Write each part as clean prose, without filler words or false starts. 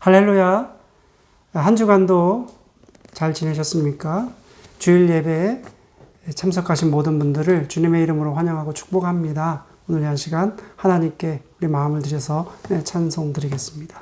할렐루야. 한 주간도 잘 지내셨습니까? 주일 예배에 참석하신 모든 분들을 주님의 이름으로 환영하고 축복합니다. 오늘 이 시간 하나님께 우리 마음을 드려서 찬송 드리겠습니다.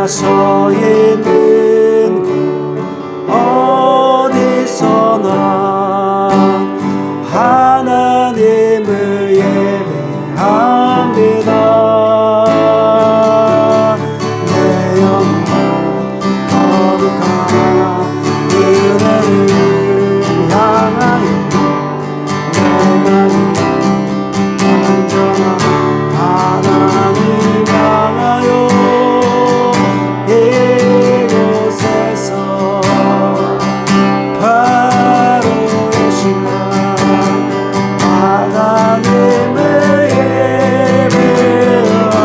서 있는 곳 어디서나 하나님을 예배합니다. 내 영혼 거룩한 은혜를 향하여 내 마음 온전한 하나님 향하여 이곳에서 바로 이 시간 하나님을 예배합니다.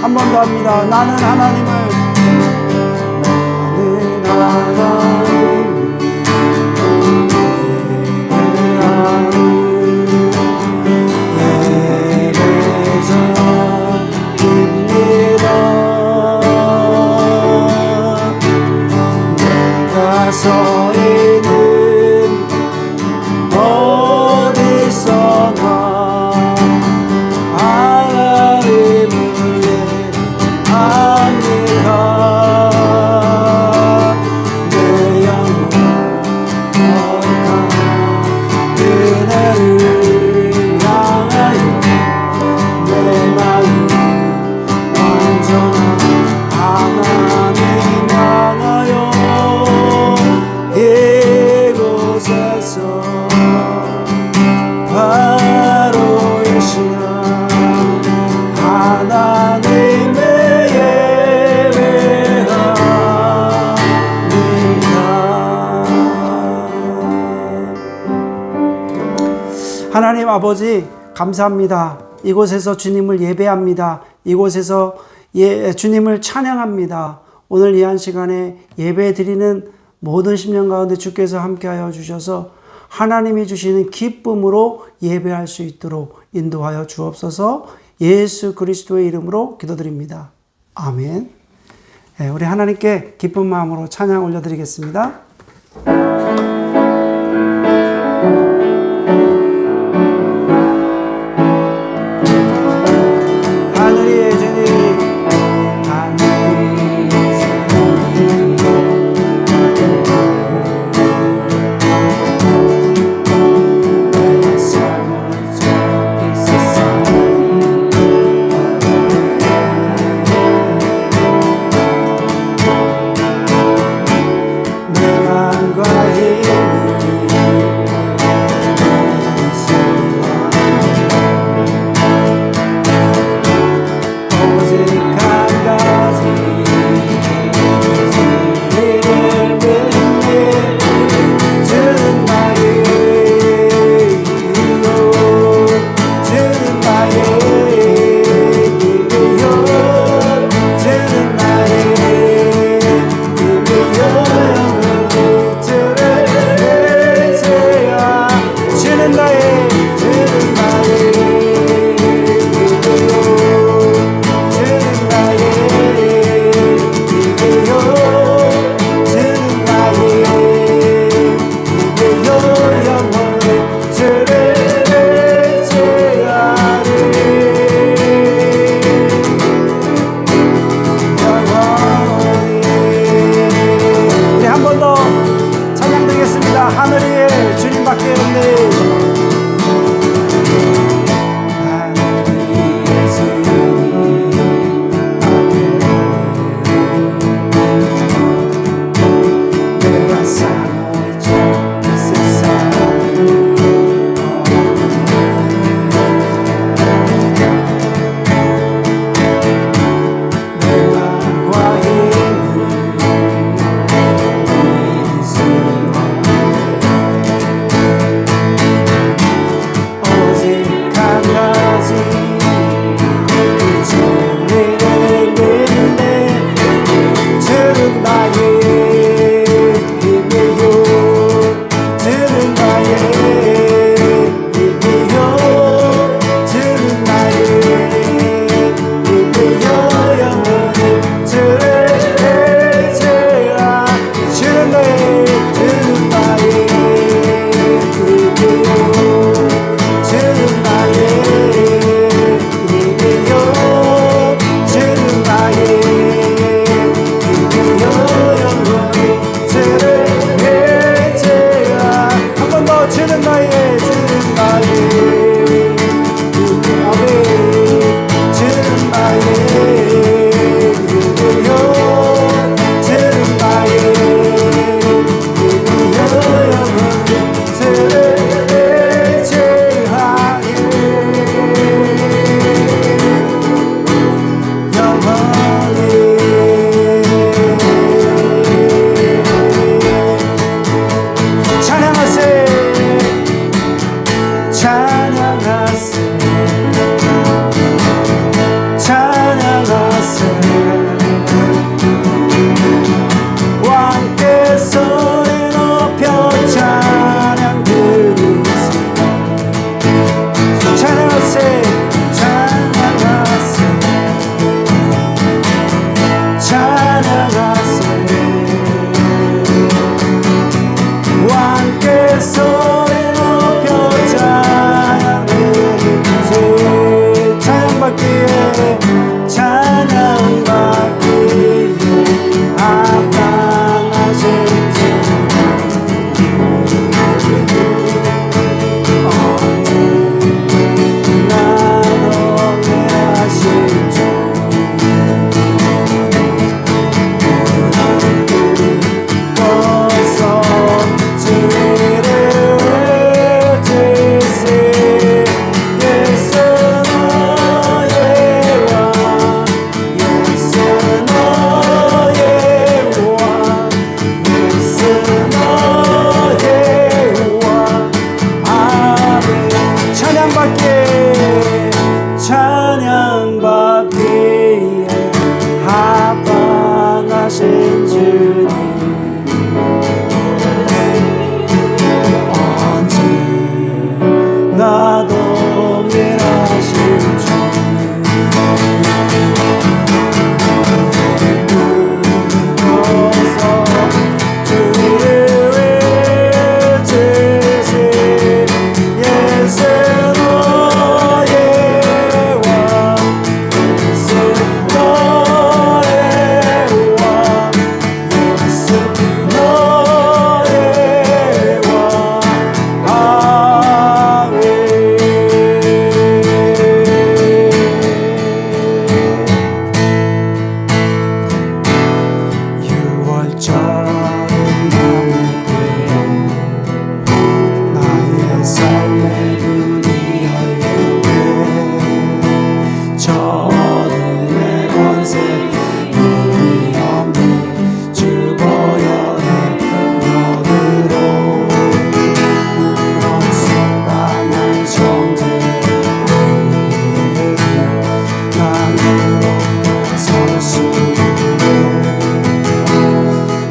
한 번 더 합니다. 나는 하나님을 서 있는 어디서나 하나님을 예배합니다. 내 영혼 거룩한 은혜를 향하여 내 마음 완전한 하나님 향하여 이곳에서 바로 이 시간 하나님을 예배합니다. 하나님 아버지 감사합니다. 이곳에서 주님을 예배합니다. 이곳에서 주님을 찬양합니다. 오늘 이 한 시간에 예배 드리는 모든 심령 가운데 주께서 함께하여 주셔서 하나님이 주시는 기쁨으로 예배할 수 있도록 인도하여 주옵소서. 예수 그리스도의 이름으로 기도드립니다. 아멘. 우리 하나님께 기쁜 마음으로 찬양 올려드리겠습니다. 하늘의 주님 내가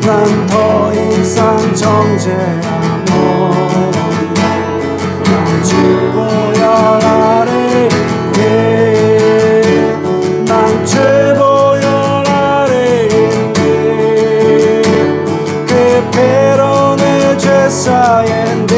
난 더 이상 정죄함 없네. 난 주보혈 아래 있네. 난 주보혈 아래 있네. 그 배로 내 죄 쌓인데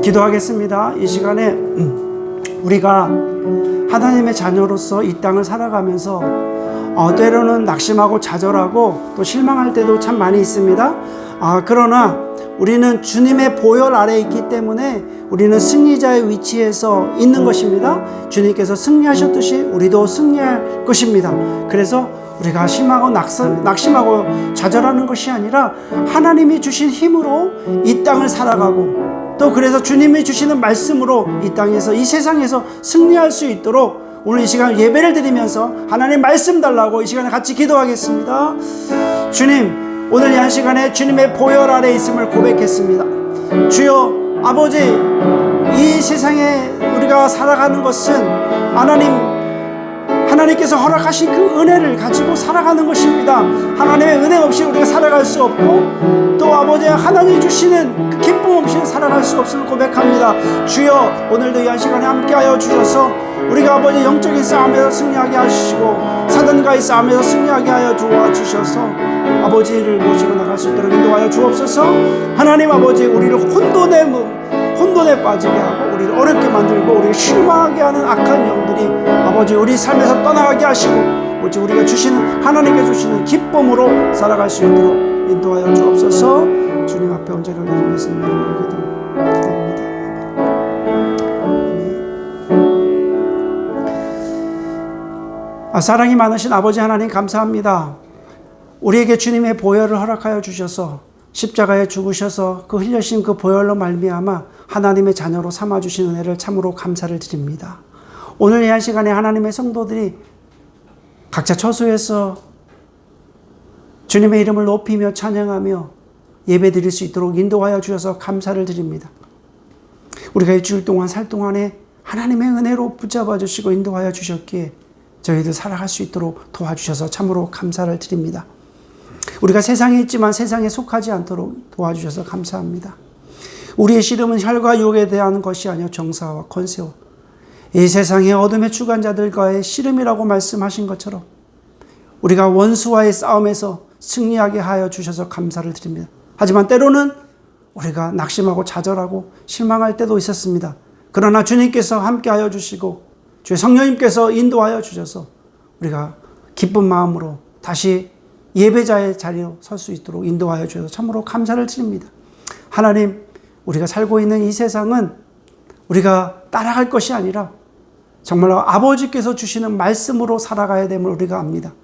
기도하겠습니다. 이 시간에 우리가 하나님의 자녀로서 이 땅을 살아가면서 때로는 낙심하고 좌절하고 또 실망할 때도 참 많이 있습니다. 그러나 우리는 주님의 보혈 아래에 있기 때문에 우리는 승리자의 위치에서 있는 것입니다. 주님께서 승리하셨듯이 우리도 승리할 것입니다. 그래서 우리가 낙심하고 좌절하는 것이 아니라 하나님이 주신 힘으로 이 땅을 살아가고 또 그래서 주님이 주시는 말씀으로 이 땅에서 이 세상에서 승리할 수 있도록 오늘 이 시간 예배를 드리면서 하나님 말씀 달라고 이 시간에 같이 기도하겠습니다. 주님, 오늘 이 한 시간에 주님의 보혈 아래 있음을 고백했습니다. 주여 아버지, 이 세상에 우리가 살아가는 것은 하나님께서 허락하신 그 은혜를 가지고 살아가는 것입니다. 하나님의 은혜 없이 우리가 살아갈 수 없고 또 아버지 하나님이 주시는 그 기쁨 없이는 살아갈 수 없음을 고백합니다. 주여 오늘도 이 한 시간에 함께하여 주셔서 우리가 아버지 영적인 싸움에서 승리하게 하시고 사단과의 싸움에서 승리하게 하여 도와주셔서 아버지를 모시고 나갈 수 있도록 인도하여 주옵소서. 하나님 아버지, 우리를 혼돈에 빠지게 하고 우리를 어렵게 만들고 우리를 실망하게 하는 악한 영들이 아버지 우리 삶에서 떠나가게 하시고 오직 우리가 주시는 하나님께 주시는 기쁨으로 살아갈 수 있도록 인도하여 주옵소서. 주님 앞에 온전히 올려드리면서 기도합니다. 사랑이 많으신 아버지 하나님 감사합니다. 우리에게 주님의 보혈을 허락하여 주셔서 십자가에 죽으셔서 그 흘려신 그 보혈로 말미암아 하나님의 자녀로 삼아주신 은혜를 참으로 감사를 드립니다. 오늘 이 한 시간에 하나님의 성도들이 각자 처소에서 주님의 이름을 높이며 찬양하며 예배 드릴 수 있도록 인도하여 주셔서 감사를 드립니다. 우리가 일주일 동안 살 동안에 하나님의 은혜로 붙잡아 주시고 인도하여 주셨기에 저희도 살아갈 수 있도록 도와주셔서 참으로 감사를 드립니다. 우리가 세상에 있지만 세상에 속하지 않도록 도와주셔서 감사합니다. 우리의 씨름은 혈과 육에 대한 것이 아니요 정사와 권세와 이 세상의 어둠의 주관자들과의 씨름이라고 말씀하신 것처럼 우리가 원수와의 싸움에서 승리하게 하여 주셔서 감사를 드립니다. 하지만 때로는 우리가 낙심하고 좌절하고 실망할 때도 있었습니다. 그러나 주님께서 함께하여 주시고 주의 성령님께서 인도하여 주셔서 우리가 기쁜 마음으로 다시 예배자의 자리로 설 수 있도록 인도하여 주셔서 참으로 감사를 드립니다. 하나님, 우리가 살고 있는 이 세상은 우리가 따라갈 것이 아니라 정말로 아버지께서 주시는 말씀으로 살아가야 됨을 우리가 압니다.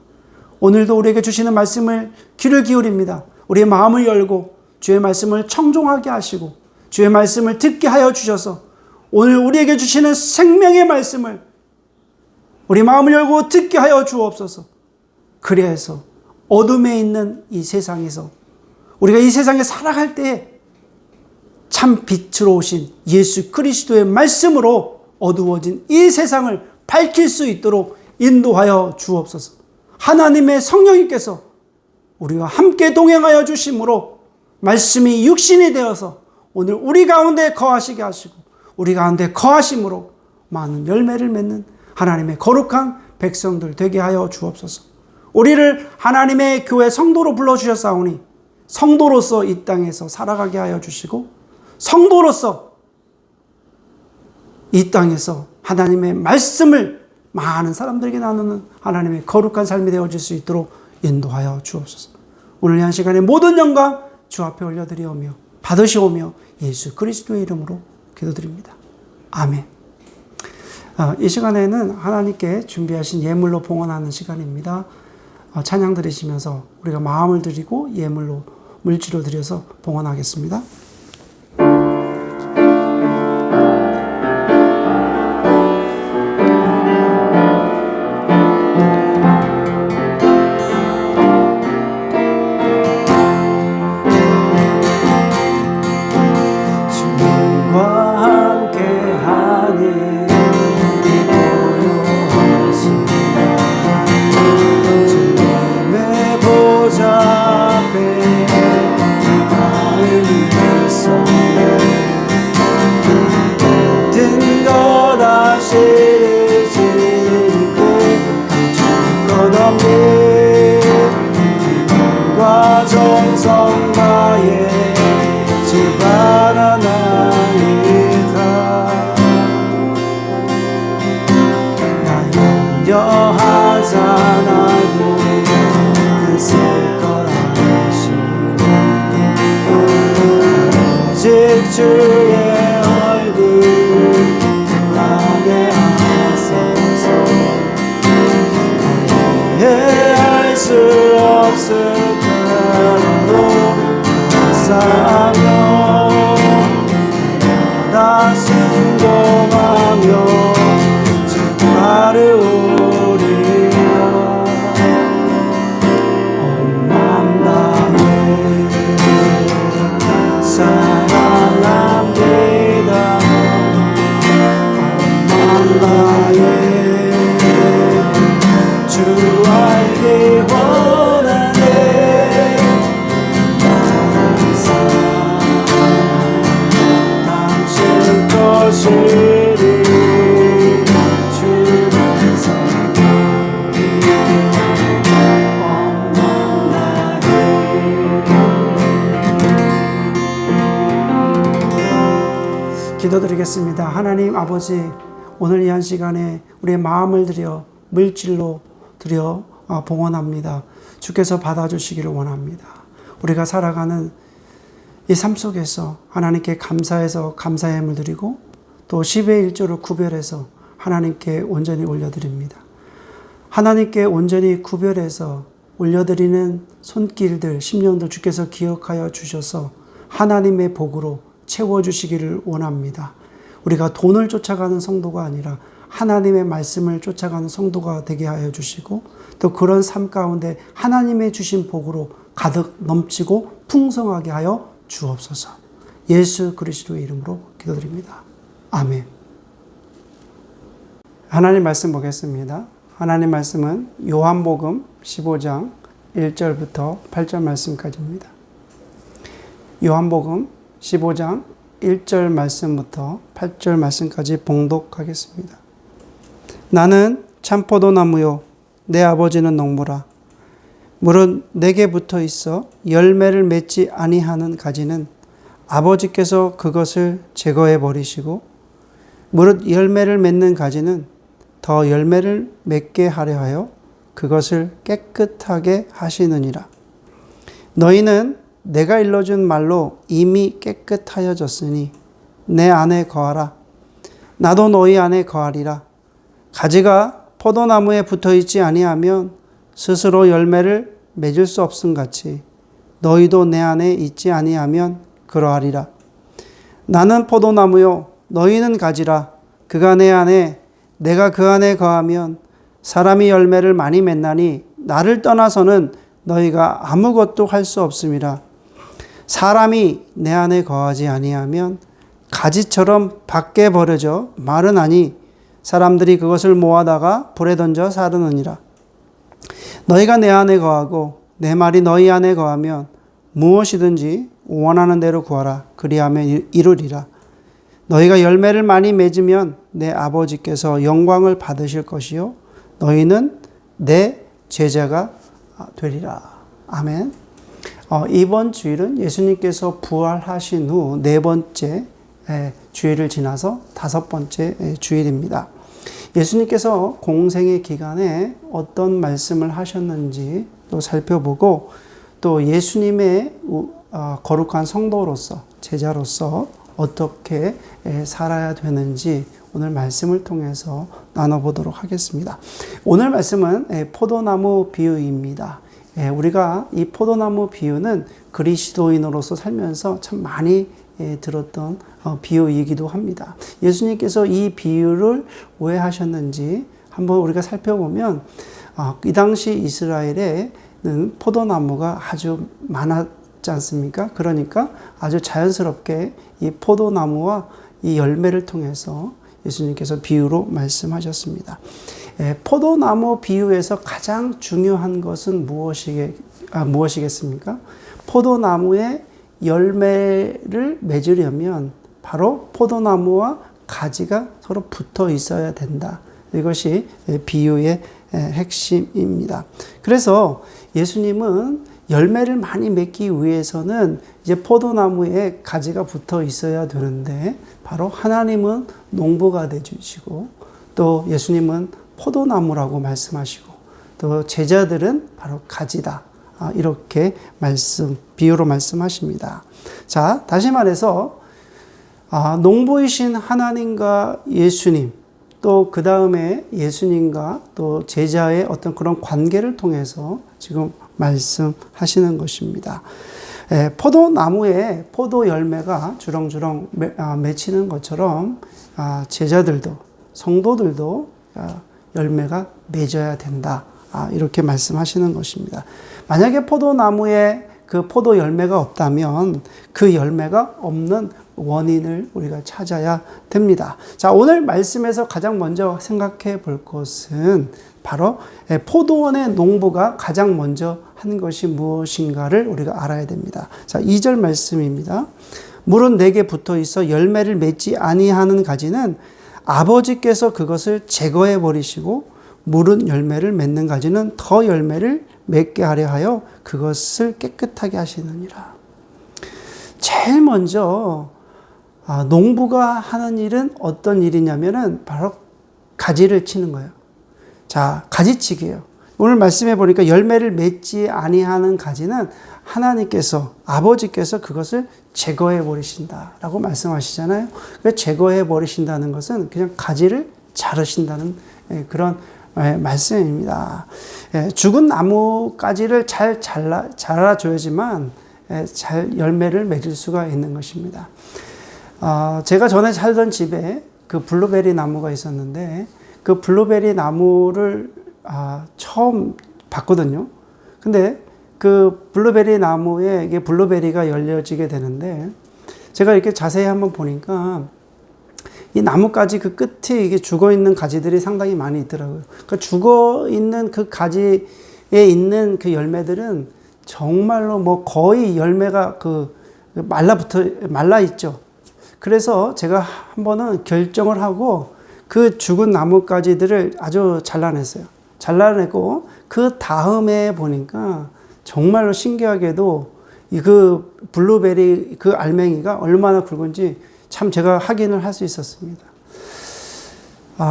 오늘도 우리에게 주시는 말씀을 귀를 기울입니다. 우리의 마음을 열고 주의 말씀을 청종하게 하시고 주의 말씀을 듣게 하여 주셔서 오늘 우리에게 주시는 생명의 말씀을 우리 마음을 열고 듣게 하여 주옵소서. 그래서 어둠에 있는 이 세상에서 우리가 이 세상에 살아갈 때 참 빛으로 오신 예수 그리스도의 말씀으로 어두워진 이 세상을 밝힐 수 있도록 인도하여 주옵소서. 하나님의 성령님께서 우리와 함께 동행하여 주심으로 말씀이 육신이 되어서 오늘 우리 가운데 거하시게 하시고 우리 가운데 거하심으로 많은 열매를 맺는 하나님의 거룩한 백성들 되게 하여 주옵소서. 우리를 하나님의 교회 성도로 불러주셨사오니 성도로서 이 땅에서 살아가게 하여 주시고 성도로서 이 땅에서 하나님의 말씀을 많은 사람들에게 나누는 하나님의 거룩한 삶이 되어질 수 있도록 인도하여 주옵소서. 오늘 이 한 시간에 모든 영광 주 앞에 올려드리오며 받으시오며 예수 그리스도의 이름으로 기도드립니다. 아멘. 이 시간에는 하나님께 준비하신 예물로 봉헌하는 시간입니다. 찬양 드리시면서 우리가 마음을 드리고 예물로 물질로 드려서 봉헌하겠습니다. 주의 얼굴 나게 하소서. 이해할 수 없을 대로 감사하며 나 순종하며 주 따르오리라. 온 마음 다해 사랑합니다. 온 마음 다해 주 알기 원하네. 당신 것이리 주를 사랑하리. 온 마음 다해. 기도드리겠습니다. 하나님 아버지, 오늘 이 한 시간에 우리의 마음을 드려 물질로 드려 봉헌합니다. 주께서 받아주시기를 원합니다. 우리가 살아가는 이 삶 속에서 하나님께 감사해서 감사의 힘을 드리고 또 10의 1조를 구별해서 하나님께 온전히 올려드립니다. 하나님께 온전히 구별해서 올려드리는 손길들, 심령들 주께서 기억하여 주셔서 하나님의 복으로 채워주시기를 원합니다. 우리가 돈을 쫓아가는 성도가 아니라 하나님의 말씀을 쫓아가는 성도가 되게 하여 주시고 또 그런 삶 가운데 하나님의 주신 복으로 가득 넘치고 풍성하게 하여 주옵소서. 예수 그리스도의 이름으로 기도드립니다. 아멘. 하나님 말씀 보겠습니다. 하나님 말씀은 요한복음 15장 1절부터 8절 말씀까지입니다. 요한복음 15장 1절 말씀부터 8절 말씀까지 봉독하겠습니다. 나는 참포도나무요 내 아버지는 농부라. 무릇 내게 붙어 있어 열매를 맺지 아니하는 가지는 아버지께서 그것을 제거해 버리시고 무릇 열매를 맺는 가지는 더 열매를 맺게 하려 하여 그것을 깨끗하게 하시느니라. 너희는 내가 일러준 말로 이미 깨끗하여졌으니 내 안에 거하라. 나도 너희 안에 거하리라. 가지가 포도나무에 붙어 있지 아니하면 스스로 열매를 맺을 수 없음 같이 너희도 내 안에 있지 아니하면 그러하리라. 나는 포도나무요 너희는 가지라. 그가 내 안에 내가 그 안에 거하면 사람이 열매를 많이 맺나니 나를 떠나서는 너희가 아무것도 할 수 없음이라. 사람이 내 안에 거하지 아니하면 가지처럼 밖에 버려져 마르나니 사람들이 그것을 모아다가 불에 던져 사르느니라. 너희가 내 안에 거하고 내 말이 너희 안에 거하면 무엇이든지 원하는 대로 구하라. 그리하면 이루리라. 너희가 열매를 많이 맺으면 내 아버지께서 영광을 받으실 것이요 너희는 내 제자가 되리라. 아멘. 이번 주일은 예수님께서 부활하신 후 네 번째 주일을 지나서 다섯 번째 주일입니다. 예수님께서 공생의 기간에 어떤 말씀을 하셨는지 또 살펴보고 또 예수님의 거룩한 성도로서 제자로서 어떻게 살아야 되는지 오늘 말씀을 통해서 나눠보도록 하겠습니다. 오늘 말씀은 포도나무 비유입니다. 우리가 이 포도나무 비유는 그리스도인으로서 살면서 참 많이 들었던 비유이기도 합니다. 예수님께서 이 비유를 왜 하셨는지 한번 우리가 살펴보면 이 당시 이스라엘에는 포도나무가 아주 많았지 않습니까? 그러니까 아주 자연스럽게 이 포도나무와 이 열매를 통해서 예수님께서 비유로 말씀하셨습니다. 포도나무 비유에서 가장 중요한 것은 무엇이겠습니까? 포도나무의 열매를 맺으려면 바로 포도나무와 가지가 서로 붙어 있어야 된다. 이것이 비유의 핵심입니다. 그래서 예수님은 열매를 많이 맺기 위해서는 이제 포도나무에 가지가 붙어 있어야 되는데 바로 하나님은 농부가 되주시고 또 예수님은 포도나무라고 말씀하시고 또 제자들은 바로 가지다. 이렇게 비유로 말씀하십니다. 자, 다시 말해서 농부이신 하나님과 예수님 또 그 다음에 예수님과 또 제자의 어떤 그런 관계를 통해서 지금 말씀하시는 것입니다. 포도나무에 포도 열매가 주렁주렁 맺히는 것처럼 제자들도 성도들도 열매가 맺어야 된다. 이렇게 말씀하시는 것입니다. 만약에 포도나무에 그 포도 열매가 없다면 그 열매가 없는 원인을 우리가 찾아야 됩니다. 자, 오늘 말씀에서 가장 먼저 생각해 볼 것은 바로 포도원의 농부가 가장 먼저 한 것이 무엇인가를 우리가 알아야 됩니다. 자, 2절 말씀입니다. 물은 내게 붙어 있어 열매를 맺지 아니하는 가지는 아버지께서 그것을 제거해 버리시고 물은 열매를 맺는 가지는 더 열매를 맺게 하려 하여 그것을 깨끗하게 하시느니라. 제일 먼저 농부가 하는 일은 어떤 일이냐면은 바로 가지를 치는 거예요. 자, 가지치기예요. 오늘 말씀해 보니까 열매를 맺지 아니하는 가지는 하나님께서 아버지께서 그것을 제거해 버리신다라고 말씀하시잖아요. 제거해 버리신다는 것은 그냥 가지를 자르신다는 그런 말씀입니다. 죽은 나무가지를 잘 자라줘야지만 잘 열매를 맺을 수가 있는 것입니다. 제가 전에 살던 집에 그 블루베리 나무가 있었는데 그 블루베리 나무를 처음 봤거든요. 근데 그 블루베리 나무에 이게 블루베리가 열려지게 되는데 제가 이렇게 자세히 한번 보니까 이 나뭇가지 그 끝에 이게 죽어 있는 가지들이 상당히 많이 있더라고요. 그 죽어 있는 그 가지에 있는 그 열매들은 정말로 뭐 거의 열매가 말라 있죠. 그래서 제가 한 번은 결정을 하고 그 죽은 나뭇가지들을 아주 잘라냈어요. 잘라내고 그 다음에 보니까 정말로 신기하게도 그 블루베리 그 알맹이가 얼마나 굵은지 참 제가 확인을 할 수 있었습니다.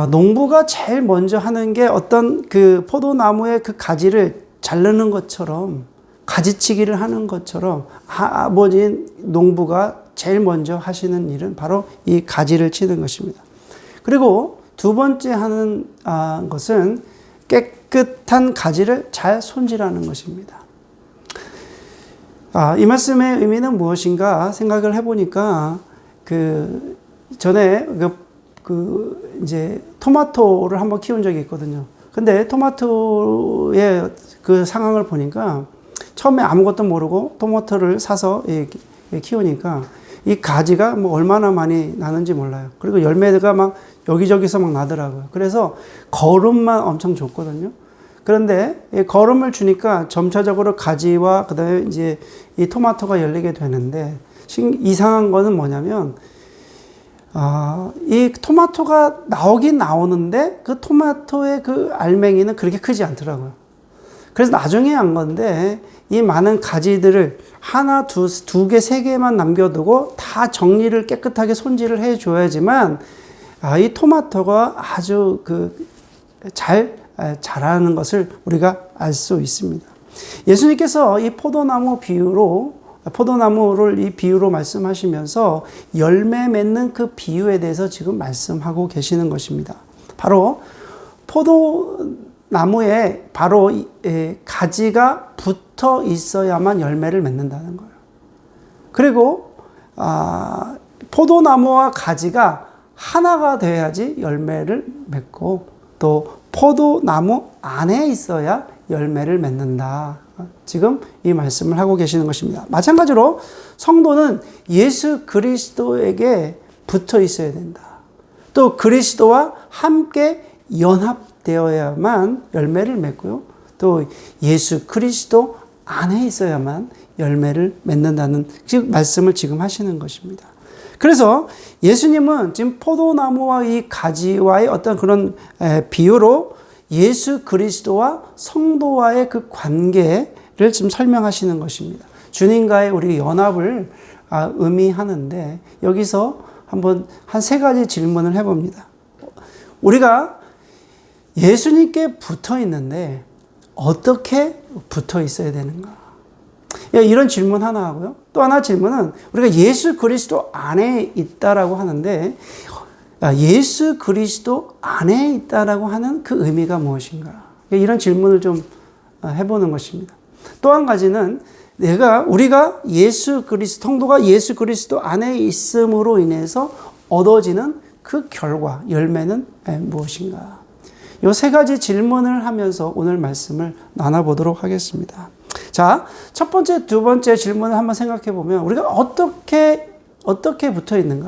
농부가 제일 먼저 하는 게 어떤 그 포도나무의 그 가지를 자르는 것처럼, 가지치기를 하는 것처럼 아버지 농부가 제일 먼저 하시는 일은 바로 이 가지를 치는 것입니다. 그리고 두 번째 하는 것은 깨끗한 가지를 잘 손질하는 것입니다. 이 말씀의 의미는 무엇인가 생각을 해보니까 전에 이제 토마토를 한번 키운 적이 있거든요. 근데 토마토의 그 상황을 보니까 처음에 아무것도 모르고 토마토를 사서 키우니까 이 가지가 뭐 얼마나 많이 나는지 몰라요. 그리고 열매가 막 여기저기서 막 나더라고요. 그래서 거름만 엄청 줬거든요. 그런데 이 거름을 주니까 점차적으로 가지와 그다음에 이제 이 토마토가 열리게 되는데 이상한 거는 뭐냐면 이 토마토가 나오긴 나오는데 그 토마토의 그 알맹이는 그렇게 크지 않더라고요. 그래서 나중에 한 건데 이 많은 가지들을 하나, 두 개, 세 개만 남겨두고 다 정리를 깨끗하게 손질을 해줘야지만 이 토마토가 아주 잘 자라는 것을 우리가 알 수 있습니다. 예수님께서 이 포도나무를 이 비유로 말씀하시면서 열매 맺는 그 비유에 대해서 지금 말씀하고 계시는 것입니다. 바로 포도나무에 바로 가지가 붙어 있어야만 열매를 맺는다는 거예요. 그리고 포도나무와 가지가 하나가 돼야지 열매를 맺고 또 포도나무 안에 있어야 열매를 맺는다. 지금 이 말씀을 하고 계시는 것입니다. 마찬가지로 성도는 예수 그리스도에게 붙어 있어야 된다. 또 그리스도와 함께 연합되어야만 열매를 맺고요. 또 예수 그리스도 안에 있어야만 열매를 맺는다는 말씀을 지금 하시는 것입니다. 그래서 예수님은 지금 포도나무와 이 가지와의 어떤 그런 비유로 예수 그리스도와 성도와의 그 관계를 지금 설명하시는 것입니다. 주님과의 우리 연합을 의미하는데 여기서 한번 한 세 가지 질문을 해봅니다. 우리가 예수님께 붙어 있는데 어떻게 붙어 있어야 되는가? 이런 질문 하나 하고요. 또 하나 질문은 우리가 예수 그리스도 안에 있다라고 하는데 예수 그리스도 안에 있다라고 하는 그 의미가 무엇인가? 이런 질문을 좀 해보는 것입니다. 또 한 가지는 우리가 예수 그리스도, 성도가 예수 그리스도 안에 있음으로 인해서 얻어지는 그 결과, 열매는 무엇인가? 이 세 가지 질문을 하면서 오늘 말씀을 나눠보도록 하겠습니다. 자, 첫 번째, 두 번째 질문을 한번 생각해 보면 우리가 어떻게 붙어 있는가?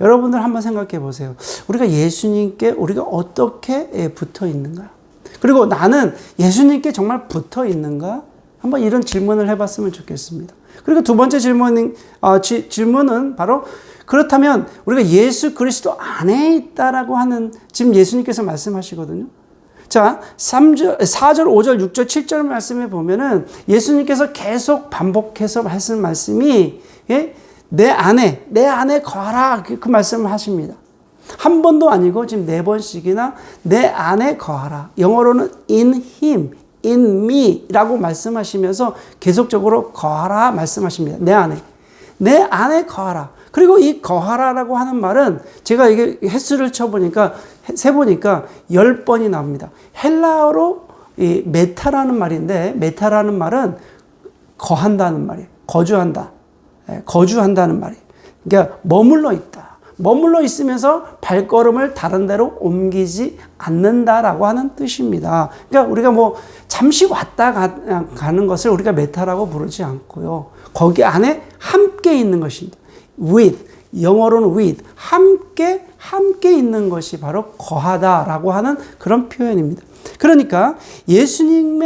여러분들 한번 생각해 보세요. 우리가 예수님께 우리가 어떻게 붙어 있는가? 그리고 나는 예수님께 정말 붙어 있는가? 한번 이런 질문을 해봤으면 좋겠습니다. 그리고 두 번째 질문은 바로 그렇다면 우리가 예수 그리스도 안에 있다라고 하는 지금 예수님께서 말씀하시거든요. 자, 4절, 5절, 6절, 7절 말씀에 보면은 예수님께서 계속 반복해서 하시는 말씀이 내 안에 거하라 그 말씀을 하십니다. 한 번도 아니고 지금 4번씩이나 내 안에 거하라. 영어로는 in him, in me라고 말씀하시면서 계속적으로 거하라 말씀하십니다. 내 안에 거하라. 그리고 이 거하라라고 하는 말은 제가 이게 횟수를 세보니까 10번이 나옵니다. 헬라어로 이 메타라는 말인데 메타라는 말은 거한다는 말이에요. 거주한다는 말이에요. 그러니까 머물러 있다. 머물러 있으면서 발걸음을 다른 데로 옮기지 않는다라고 하는 뜻입니다. 그러니까 우리가 뭐 잠시 왔다 가는 것을 우리가 메타라고 부르지 않고요. 거기 안에 함께 있는 것입니다. with, 영어로는 with, 함께 함께 있는 것이 바로 거하다라고 하는 그런 표현입니다. 그러니까 예수님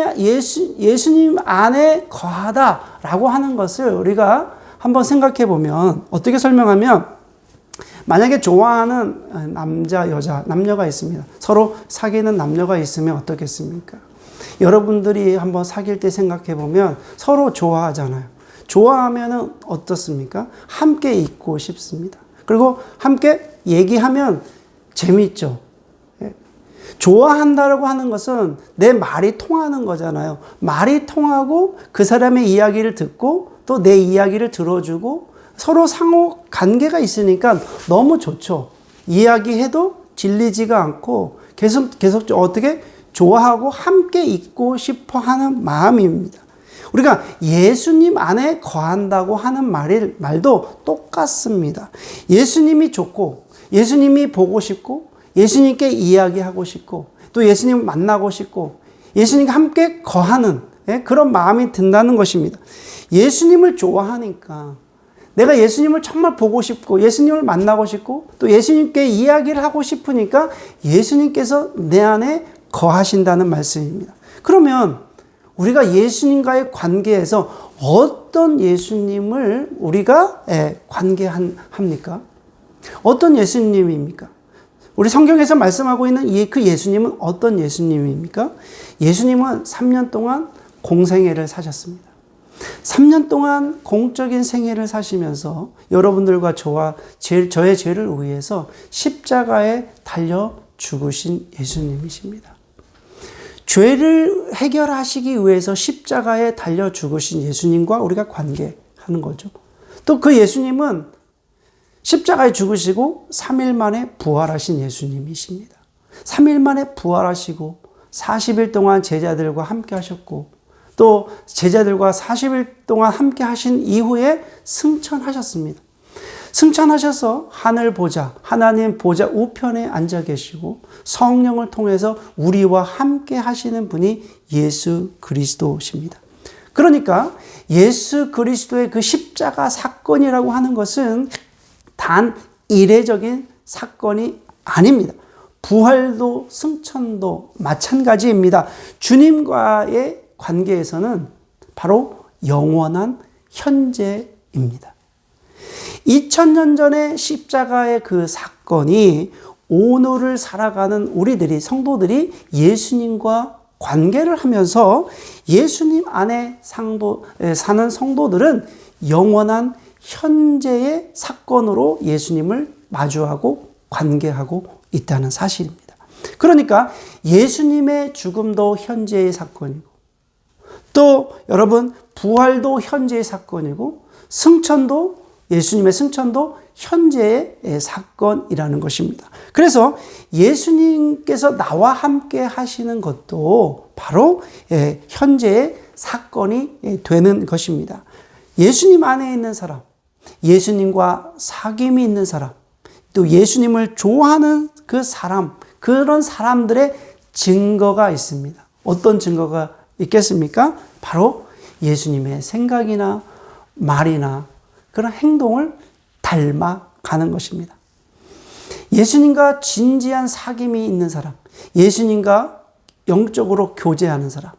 안에 거하다라고 하는 것을 우리가 한번 생각해 보면 어떻게 설명하면, 만약에 좋아하는 남자, 여자, 남녀가 있습니다. 서로 사귀는 남녀가 있으면 어떻겠습니까? 여러분들이 한번 사귈 때 생각해 보면 서로 좋아하잖아요. 좋아하면 어떻습니까? 함께 있고 싶습니다. 그리고 함께 얘기하면 재미있죠. 좋아한다라고 하는 것은 내 말이 통하는 거잖아요. 말이 통하고 그 사람의 이야기를 듣고 또 내 이야기를 들어주고 서로 상호 관계가 있으니까 너무 좋죠. 이야기해도 질리지가 않고 계속 어떻게 좋아하고 함께 있고 싶어 하는 마음입니다. 우리가 예수님 안에 거한다고 하는 말도 똑같습니다. 예수님이 좋고 예수님이 보고 싶고 예수님께 이야기하고 싶고 또 예수님 만나고 싶고 예수님과 함께 거하는 그런 마음이 든다는 것입니다. 예수님을 좋아하니까 내가 예수님을 정말 보고 싶고 예수님을 만나고 싶고 또 예수님께 이야기를 하고 싶으니까 예수님께서 내 안에 거하신다는 말씀입니다. 그러면 우리가 예수님과의 관계에서 어떤 예수님을 우리가 관계합니까? 어떤 예수님입니까? 우리 성경에서 말씀하고 있는 그 예수님은 어떤 예수님입니까? 예수님은 3년 동안 공생애를 사셨습니다. 3년 동안 공적인 생애를 사시면서 여러분들과 저의 죄를 위해서 십자가에 달려 죽으신 예수님이십니다. 죄를 해결하시기 위해서 십자가에 달려 죽으신 예수님과 우리가 관계하는 거죠. 또 그 예수님은 십자가에 죽으시고 3일 만에 부활하신 예수님이십니다. 3일 만에 부활하시고 40일 동안 제자들과 함께 하셨고 또 제자들과 40일 동안 함께 하신 이후에 승천하셨습니다. 승천하셔서 하늘 보좌, 하나님 보좌 우편에 앉아 계시고 성령을 통해서 우리와 함께 하시는 분이 예수 그리스도십니다. 그러니까 예수 그리스도의 그 십자가 사건이라고 하는 것은 단 이례적인 사건이 아닙니다. 부활도 승천도 마찬가지입니다. 주님과의 관계에서는 바로 영원한 현재입니다. 2000년 전에 십자가의 그 사건이 오늘을 살아가는 우리들이 성도들이 예수님과 관계를 하면서 예수님 안에 사는 성도들은 영원한 현재의 사건으로 예수님을 마주하고 관계하고 있다는 사실입니다. 그러니까 예수님의 죽음도 현재의 사건이고 또 여러분 부활도 현재의 사건이고 승천도 예수님의 승천도 현재의 사건이라는 것입니다. 그래서 예수님께서 나와 함께 하시는 것도 바로 현재의 사건이 되는 것입니다. 예수님 안에 있는 사람, 예수님과 사귐이 있는 사람, 또 예수님을 좋아하는 그 사람, 그런 사람들의 증거가 있습니다. 어떤 증거가 있겠습니까? 바로 예수님의 생각이나 말이나 그런 행동을 닮아가는 것입니다. 예수님과 진지한 사귐이 있는 사람, 예수님과 영적으로 교제하는 사람,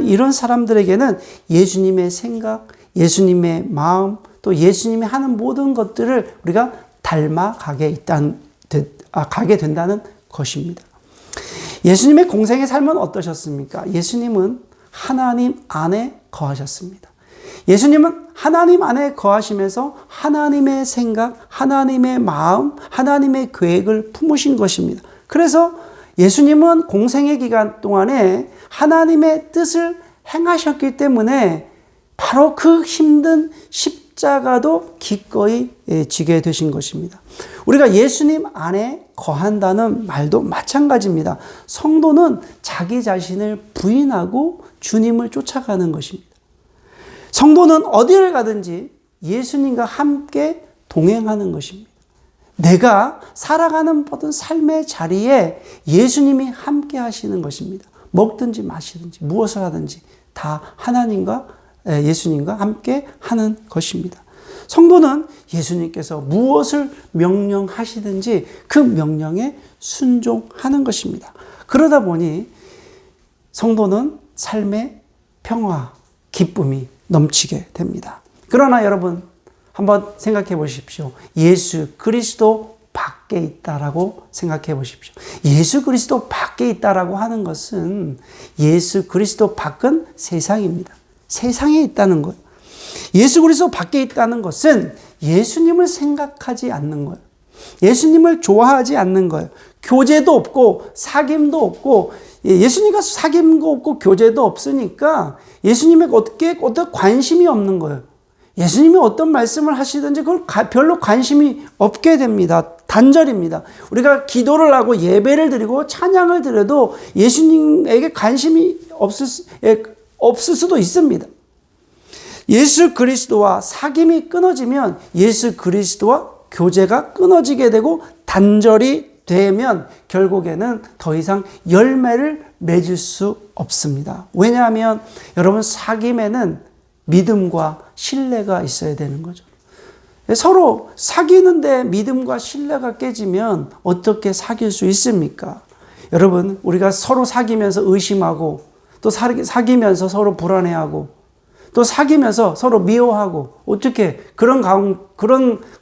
이런 사람들에게는 예수님의 생각, 예수님의 마음, 또 예수님이 하는 모든 것들을 우리가 닮아가게 가게 된다는 것입니다. 예수님의 공생의 삶은 어떠셨습니까? 예수님은 하나님 안에 거하셨습니다. 예수님은 하나님 안에 거하시면서 하나님의 생각, 하나님의 마음, 하나님의 계획을 품으신 것입니다. 그래서 예수님은 공생의 기간 동안에 하나님의 뜻을 행하셨기 때문에 바로 그 힘든 십자가도 기꺼이 지게 되신 것입니다. 우리가 예수님 안에 거한다는 말도 마찬가지입니다. 성도는 자기 자신을 부인하고 주님을 쫓아가는 것입니다. 성도는 어디를 가든지 예수님과 함께 동행하는 것입니다. 내가 살아가는 모든 삶의 자리에 예수님이 함께 하시는 것입니다. 먹든지 마시든지 무엇을 하든지 다 하나님과 예수님과 함께 하는 것입니다. 성도는 예수님께서 무엇을 명령하시든지 그 명령에 순종하는 것입니다. 그러다 보니 성도는 삶의 평화, 기쁨이 넘치게 됩니다. 그러나 여러분 한번 생각해 보십시오. 예수 그리스도 밖에 있다라고 생각해 보십시오. 예수 그리스도 밖에 있다라고 하는 것은 예수 그리스도 밖은 세상입니다. 세상에 있다는 거예요. 예수 그리스도 밖에 있다는 것은 예수님을 생각하지 않는 거예요. 예수님을 좋아하지 않는 거예요. 교제도 없고 사귐도 없고, 예수님과 사귐도 없고 교제도 없으니까 예수님에 어떤 관심이 없는 거예요. 예수님이 어떤 말씀을 하시든지 그걸 별로 관심이 없게 됩니다. 단절입니다. 우리가 기도를 하고 예배를 드리고 찬양을 드려도 예수님에게 관심이 없을 수도 있습니다. 예수 그리스도와 사귐이 끊어지면 예수 그리스도와 교제가 끊어지게 되고 단절이 되면 결국에는 더 이상 열매를 맺을 수 없습니다. 왜냐하면 여러분 사귐에는 믿음과 신뢰가 있어야 되는 거죠. 서로 사귀는데 믿음과 신뢰가 깨지면 어떻게 사귈 수 있습니까? 여러분 우리가 서로 사귀면서 의심하고 또 사귀면서 서로 불안해하고 또 사귀면서 서로 미워하고 어떻게 그런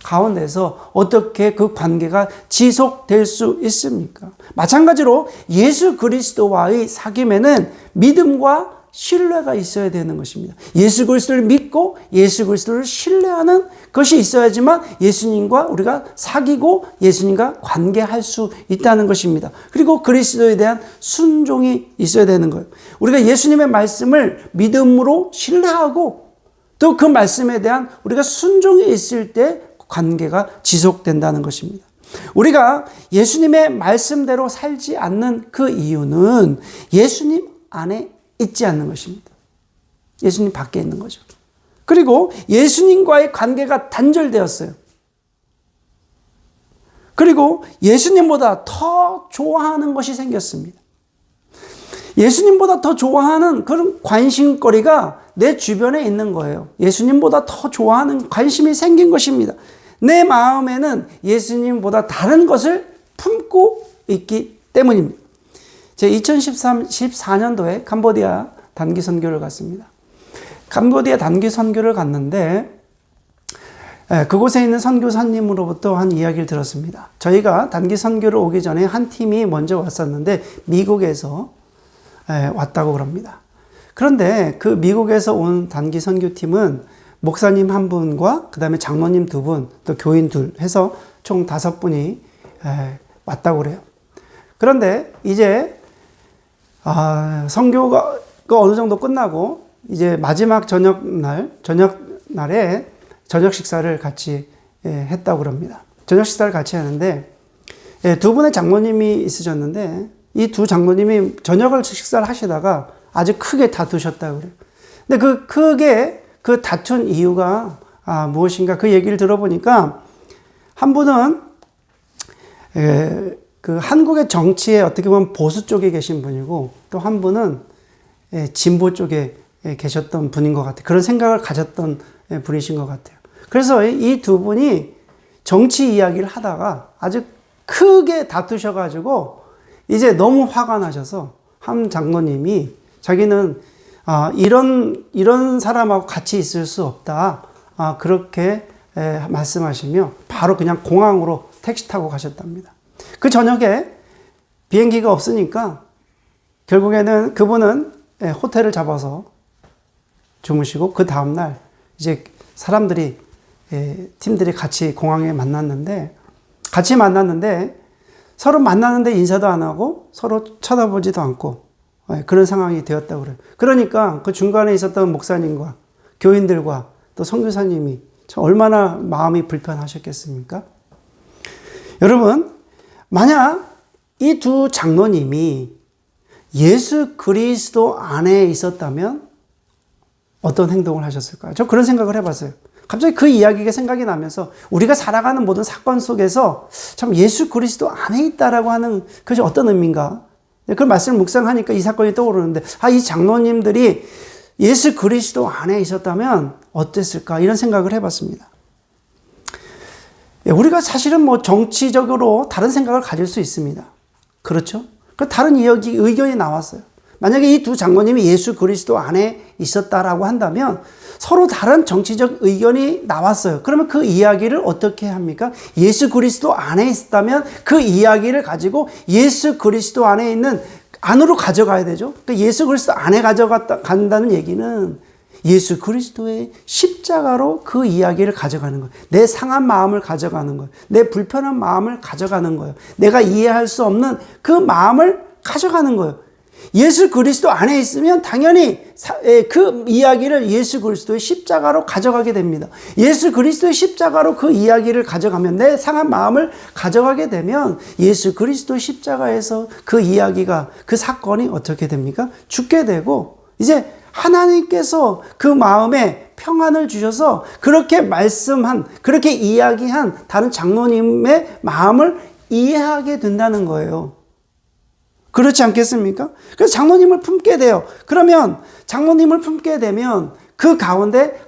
가운데서 어떻게 그 관계가 지속될 수 있습니까? 마찬가지로 예수 그리스도와의 사귐에는 믿음과 신뢰가 있어야 되는 것입니다. 예수 그리스도를 믿고 예수 그리스도를 신뢰하는 것이 있어야지만 예수님과 우리가 사귀고 예수님과 관계할 수 있다는 것입니다. 그리고 그리스도에 대한 순종이 있어야 되는 거예요. 우리가 예수님의 말씀을 믿음으로 신뢰하고 또 그 말씀에 대한 우리가 순종이 있을 때 관계가 지속된다는 것입니다. 우리가 예수님의 말씀대로 살지 않는 그 이유는 예수님 안에 있지 않는 것입니다. 예수님 밖에 있는 거죠. 그리고 예수님과의 관계가 단절되었어요. 그리고 예수님보다 더 좋아하는 것이 생겼습니다. 예수님보다 더 좋아하는 그런 관심거리가 내 주변에 있는 거예요. 예수님보다 더 좋아하는 관심이 생긴 것입니다. 내 마음에는 예수님보다 다른 것을 품고 있기 때문입니다. 제 2014년도에 캄보디아 단기 선교를 갔습니다. 캄보디아 단기 선교를 갔는데 그곳에 있는 선교사님으로부터 한 이야기를 들었습니다. 저희가 단기 선교를 오기 전에 한 팀이 먼저 왔었는데 미국에서 왔다고 그럽니다. 그런데 그 미국에서 온 단기 선교팀은 목사님 한 분과 그 다음에 장로님 두 분, 또 교인 둘 해서 총 5분이 왔다고 그래요. 그런데 이제 선교가 어느 정도 끝나고 이제 마지막 저녁날에 저녁 식사를 같이 했다고 그럽니다. 저녁 식사를 같이 하는데 두 분의 장로님이 있으셨는데 이 두 장로님이 저녁을 식사를 하시다가 아주 크게 다투셨다고 그래요. 근데 그 다툰 이유가 무엇인가 그 얘기를 들어보니까 한 분은 그 한국의 정치에 어떻게 보면 보수 쪽에 계신 분이고 또 한 분은 진보 쪽에 계셨던 분인 것 같아요. 그런 생각을 가졌던 분이신 것 같아요. 그래서 이 두 분이 정치 이야기를 하다가 아주 크게 다투셔가지고 이제 너무 화가 나셔서 한 장로님이 자기는 이런 사람하고 같이 있을 수 없다. 그렇게 말씀하시며 바로 그냥 공항으로 택시 타고 가셨답니다. 그 저녁에 비행기가 없으니까 결국에는 그분은 호텔을 잡아서 주무시고 그 다음날 이제 팀들이 같이 공항에 만났는데 서로 만났는데 인사도 안 하고 서로 쳐다보지도 않고 그런 상황이 되었다고 그래요. 그러니까 그 중간에 있었던 목사님과 교인들과 또 선교사님이 얼마나 마음이 불편하셨겠습니까? 여러분, 만약 이 두 장로님이 예수 그리스도 안에 있었다면 어떤 행동을 하셨을까요? 저 그런 생각을 해봤어요. 갑자기 그 이야기가 생각이 나면서 우리가 살아가는 모든 사건 속에서 참 예수 그리스도 안에 있다라고 하는 그것이 어떤 의미인가? 그 말씀을 묵상하니까 이 사건이 떠오르는데 이 장로님들이 예수 그리스도 안에 있었다면 어땠을까? 이런 생각을 해봤습니다. 우리가 사실은 뭐 정치적으로 다른 생각을 가질 수 있습니다. 그렇죠? 그 다른 의견이 나왔어요. 만약에 이 두 장로님이 예수 그리스도 안에 있었다라고 한다면 서로 다른 정치적 의견이 나왔어요. 그러면 그 이야기를 어떻게 합니까? 예수 그리스도 안에 있었다면 그 이야기를 가지고 예수 그리스도 안에 있는 안으로 가져가야 되죠. 그러니까 예수 그리스도 안에 간다는 얘기는 예수 그리스도의 십자가로 그 이야기를 가져가는 거예요. 내 상한 마음을 가져가는 거예요. 내 불편한 마음을 가져가는 거예요. 내가 이해할 수 없는 그 마음을 가져가는 거예요. 예수 그리스도 안에 있으면 당연히 그 이야기를 예수 그리스도의 십자가로 가져가게 됩니다. 예수 그리스도의 십자가로 그 이야기를 가져가면, 내 상한 마음을 가져가게 되면 예수 그리스도의 십자가에서 그 이야기가, 그 사건이 어떻게 됩니까? 죽게 되고, 이제 하나님께서 그 마음에 평안을 주셔서 그렇게 말씀한, 그렇게 이야기한 다른 장로님의 마음을 이해하게 된다는 거예요. 그렇지 않겠습니까? 그래서 장로님을 품게 돼요. 그러면 장로님을 품게 되면 그 가운데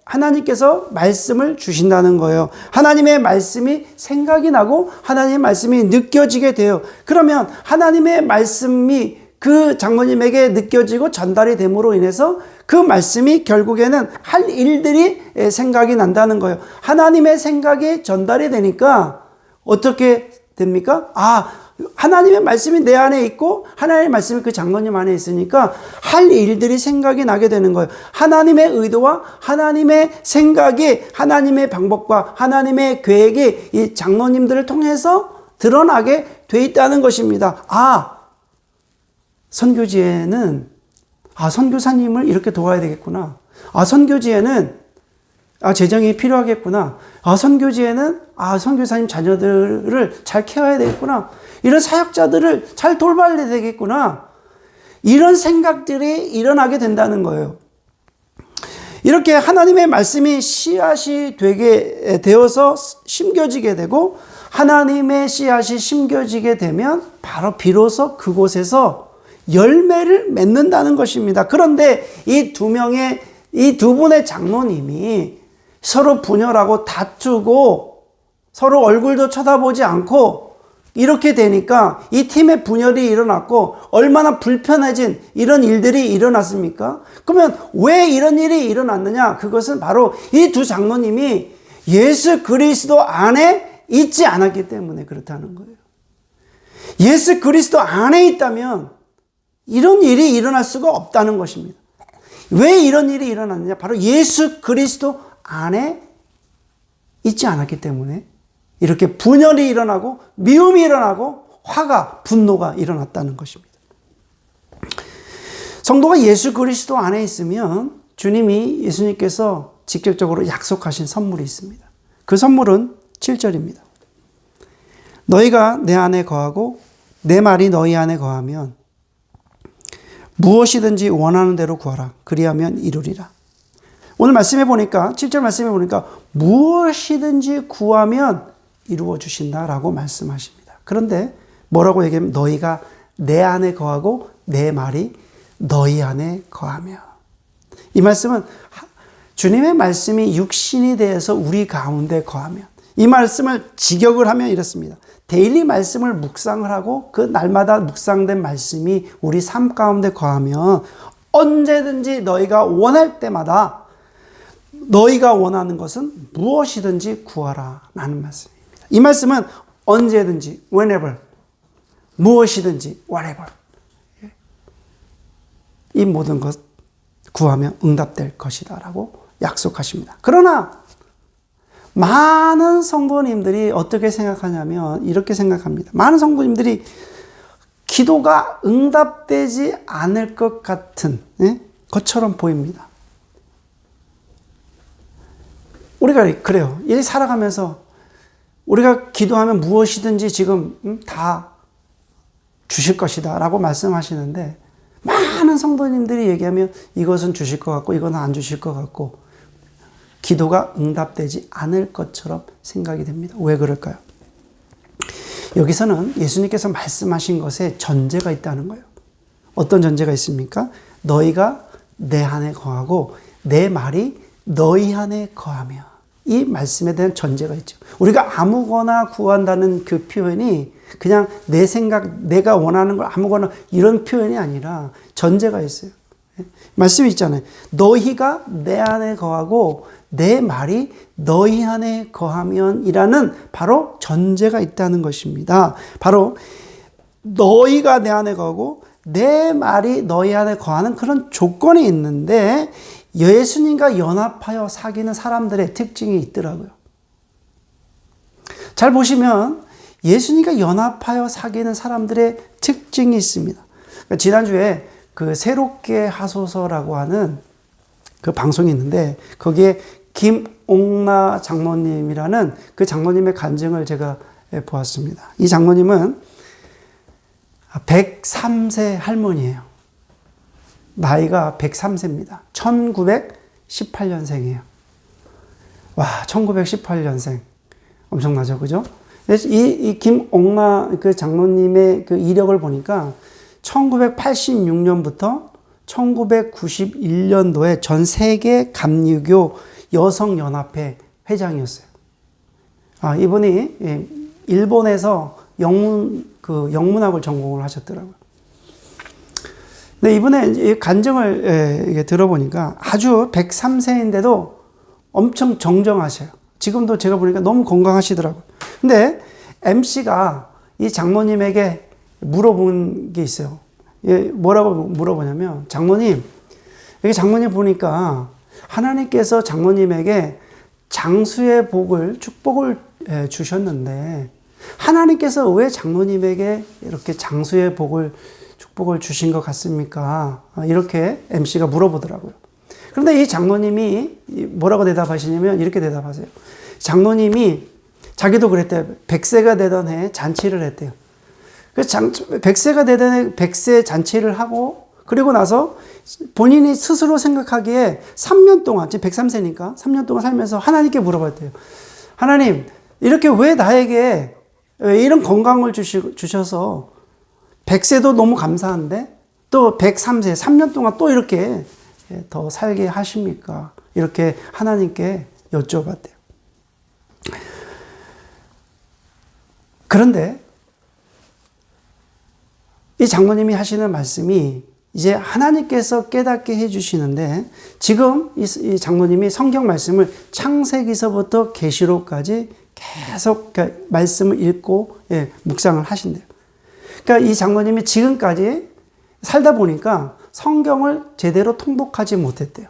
하나님께서 말씀을 주신다는 거예요. 하나님의 말씀이 생각이 나고 하나님의 말씀이 느껴지게 돼요. 그러면 하나님의 말씀이 그 장로님에게 느껴지고 전달이 됨으로 인해서 그 말씀이 결국에는 할 일들이 생각이 난다는 거예요. 하나님의 생각이 전달이 되니까 어떻게 됩니까? 하나님의 말씀이 내 안에 있고 하나님의 말씀이 그 장로님 안에 있으니까 할 일들이 생각이 나게 되는 거예요. 하나님의 의도와 하나님의 생각이, 하나님의 방법과 하나님의 계획이 이 장로님들을 통해서 드러나게 돼 있다는 것입니다. 선교지에는 선교사님을 이렇게 도와야 되겠구나. 선교지에는 재정이 필요하겠구나. 선교지에는 선교사님 자녀들을 잘 케어해야 되겠구나. 이런 사역자들을 잘 돌봐야 되겠구나. 이런 생각들이 일어나게 된다는 거예요. 이렇게 하나님의 말씀이 씨앗이 되게 되어서 심겨지게 되고, 하나님의 씨앗이 심겨지게 되면 비로소 그곳에서 열매를 맺는다는 것입니다. 그런데 이 두 분의 장로님이 서로 분열하고 다투고 서로 얼굴도 쳐다보지 않고 이렇게 되니까 이 팀의 분열이 일어났고 얼마나 불편해진 이런 일들이 일어났습니까? 그러면 왜 이런 일이 일어났느냐? 그것은 바로 이 두 장로님이 예수 그리스도 안에 있지 않았기 때문에 그렇다는 거예요. 예수 그리스도 안에 있다면 이런 일이 일어날 수가 없다는 것입니다. 왜 이런 일이 일어났느냐? 바로 예수 그리스도 안에 있지 않았기 때문에 이렇게 분열이 일어나고 미움이 일어나고 화가, 분노가 일어났다는 것입니다. 성도가 예수 그리스도 안에 있으면 예수님께서 직접적으로 약속하신 선물이 있습니다. 그 선물은 7절입니다. 너희가 내 안에 거하고 내 말이 너희 안에 거하면 무엇이든지 원하는 대로 구하라. 그리하면 이루리라. 오늘 말씀해 보니까, 7절 말씀해 보니까 무엇이든지 구하면 이루어 주신다라고 말씀하십니다. 그런데 뭐라고 얘기하면 너희가 내 안에 거하고 내 말이 너희 안에 거하며. 이 말씀은 주님의 말씀이 육신이 되어서 우리 가운데 거하며, 이 말씀을 직역을 하면 이렇습니다. 데일리 말씀을 묵상을 하고 그 날마다 묵상된 말씀이 우리 삶 가운데 거하면 언제든지 너희가 원할 때마다 너희가 원하는 것은 무엇이든지 구하라 라는 말씀입니다. 이 말씀은 언제든지, whenever, 무엇이든지, whatever, 이 모든 것 구하면 응답될 것이다 라고 약속하십니다. 그러나 많은 성도님들이 어떻게 생각하냐면 이렇게 생각합니다. 많은 성도님들이 기도가 응답되지 않을 것 같은 것처럼 보입니다. 우리가 그래요. 이 살아가면서 우리가 기도하면 무엇이든지 지금 다 주실 것이다 라고 말씀하시는데, 많은 성도님들이 얘기하면 이것은 주실 것 같고 이건 안 주실 것 같고 기도가 응답되지 않을 것처럼 생각이 됩니다. 왜 그럴까요? 여기서는 예수님께서 말씀하신 것에 전제가 있다는 거예요. 어떤 전제가 있습니까? 너희가 내 안에 거하고 내 말이 너희 안에 거하며. 이 말씀에 대한 전제가 있죠. 우리가 아무거나 구한다는 그 표현이 그냥 내 생각, 내가 원하는 걸 아무거나 이런 표현이 아니라 전제가 있어요. 말씀이 있잖아요. 너희가 내 안에 거하고 내 말이 너희 안에 거하면 이라는 바로 전제가 있다는 것입니다. 바로 너희가 내 안에 거하고 내 말이 너희 안에 거하는 그런 조건이 있는데 예수님과 연합하여 사귀는 사람들의 특징이 있더라고요. 잘 보시면 예수님과 연합하여 사귀는 사람들의 특징이 있습니다. 지난주에 그 새롭게 하소서라고 하는 그 방송이 있는데 거기에 김옥나 장모님이라는 그 장모님의 간증을 제가 보았습니다. 이 장모님은 103세 할머니예요. 나이가 103세입니다. 1918년생이에요. 와, 1918년생. 엄청나죠, 그죠? 이 김옥나 그 장모님의 그 이력을 보니까 1986년부터 1991년도에 전 세계 감리교 여성연합회 회장이었어요. 이분이 일본에서 영문학을 전공을 하셨더라고요. 근데 이분의 간증을 들어보니까 아주 103세인데도 엄청 정정하셔요. 지금도 제가 보니까 너무 건강하시더라고요. 근데 MC가 이 장모님에게 물어본 게 있어요. 뭐라고 물어보냐면, 장모님, 여기 장모님 보니까 하나님께서 장모님에게 장수의 복을, 축복을 주셨는데, 하나님께서 왜 장모님에게 이렇게 장수의 복을, 축복을 주신 것 같습니까? 이렇게 MC가 물어보더라고요. 그런데 이 장모님이 뭐라고 대답하시냐면, 이렇게 대답하세요. 장모님이 자기도 그랬대요. 100세가 되던 해에 잔치를 했대요. 100세가 되던 해 100세 잔치를 하고, 그리고 나서 본인이 스스로 생각하기에 3년 동안, 지금 103세니까 3년 동안 살면서 하나님께 물어봤대요. 하나님, 이렇게 왜 나에게 왜 이런 건강을 주셔서 100세도 너무 감사한데 또 103세, 3년 동안 또 이렇게 더 살게 하십니까? 이렇게 하나님께 여쭤봤대요. 그런데 이 장모님이 하시는 말씀이 이제 하나님께서 깨닫게 해주시는데, 지금 이 장모님이 성경 말씀을 창세기서부터 계시록까지 계속 말씀을 읽고 묵상을 하신대요. 그러니까 이 장모님이 지금까지 살다 보니까 성경을 제대로 통독하지 못했대요.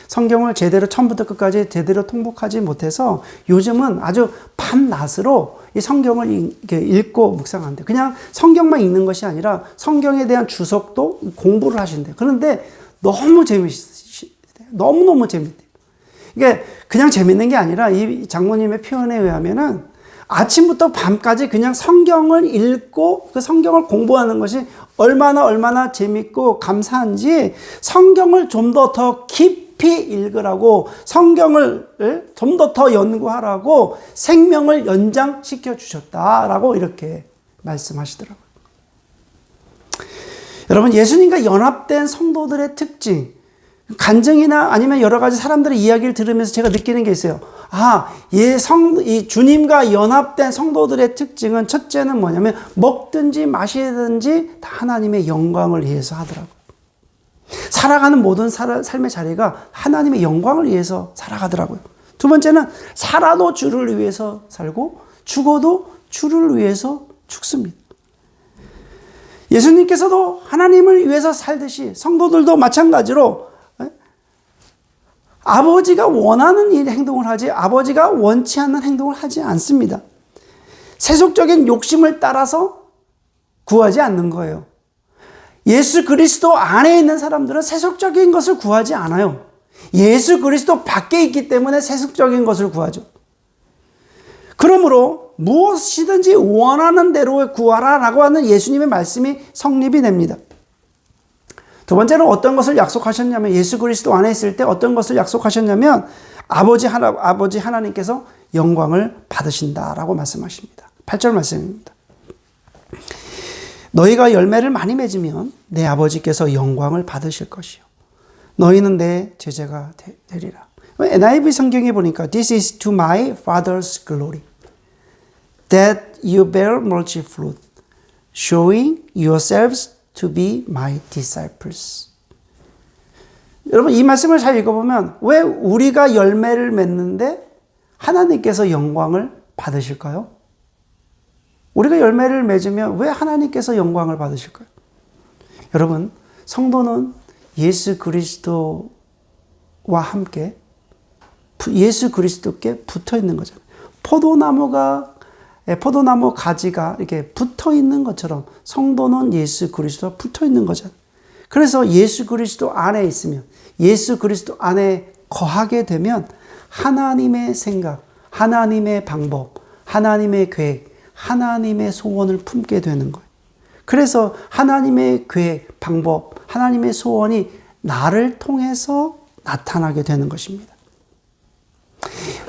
성경을 제대로 처음부터 끝까지 제대로 통독하지 못해서 요즘은 아주 밤낮으로 이 성경을 읽고 묵상한대요. 그냥 성경만 읽는 것이 아니라 성경에 대한 주석도 공부를 하신대요. 그런데 너무 재밌으시대요. 너무너무 재밌대요. 이게 그냥 재밌는 게 아니라 이 장모님의 표현에 의하면은 아침부터 밤까지 그냥 성경을 읽고 그 성경을 공부하는 것이 얼마나 재밌고 감사한지 성경을 좀 더 깊이 읽으라고, 성경을 좀 더 연구하라고 생명을 연장시켜 주셨다라고 이렇게 말씀하시더라고요. 여러분, 예수님과 연합된 성도들의 특징, 간증이나 아니면 여러 가지 사람들의 이야기를 들으면서 제가 느끼는 게 있어요. 이 주님과 연합된 성도들의 특징은, 첫째는 뭐냐면 먹든지 마시든지 다 하나님의 영광을 위해서 하더라고요. 살아가는 모든 삶의 자리가 하나님의 영광을 위해서 살아가더라고요. 두 번째는 살아도 주를 위해서 살고 죽어도 주를 위해서 죽습니다. 예수님께서도 하나님을 위해서 살듯이 성도들도 마찬가지로 아버지가 원하는 일 행동을 하지 아버지가 원치 않는 행동을 하지 않습니다. 세속적인 욕심을 따라서 구하지 않는 거예요. 예수 그리스도 안에 있는 사람들은 세속적인 것을 구하지 않아요. 예수 그리스도 밖에 있기 때문에 세속적인 것을 구하죠. 그러므로 무엇이든지 원하는 대로 구하라라고 하는 예수님의 말씀이 성립이 됩니다. 두 번째는 어떤 것을 약속하셨냐면, 예수 그리스도 안에 있을 때 어떤 것을 약속하셨냐면 아버지 하나님께서 영광을 받으신다라고 말씀하십니다. 8절 말씀입니다. 너희가 열매를 많이 맺으면 내 아버지께서 영광을 받으실 것이요 너희는 내 제자가 되리라. NIV 성경에 보니까 This is to my Father's glory, that you bear much fruit, showing yourselves to be my disciples. 여러분 이 말씀을 잘 읽어보면 왜 우리가 열매를 맺는데 하나님께서 영광을 받으실까요? 우리가 열매를 맺으면 왜 하나님께서 영광을 받으실까요? 여러분, 성도는 예수 그리스도와 함께 예수 그리스도께 붙어 있는 거잖아요. 포도나무 가지가 이렇게 붙어 있는 것처럼 성도는 예수 그리스도와 붙어 있는 거잖아요. 그래서 예수 그리스도 안에 있으면, 예수 그리스도 안에 거하게 되면 하나님의 생각, 하나님의 방법, 하나님의 계획, 하나님의 소원을 품게 되는 거예요. 그래서 하나님의 계획, 방법, 하나님의 소원이 나를 통해서 나타나게 되는 것입니다.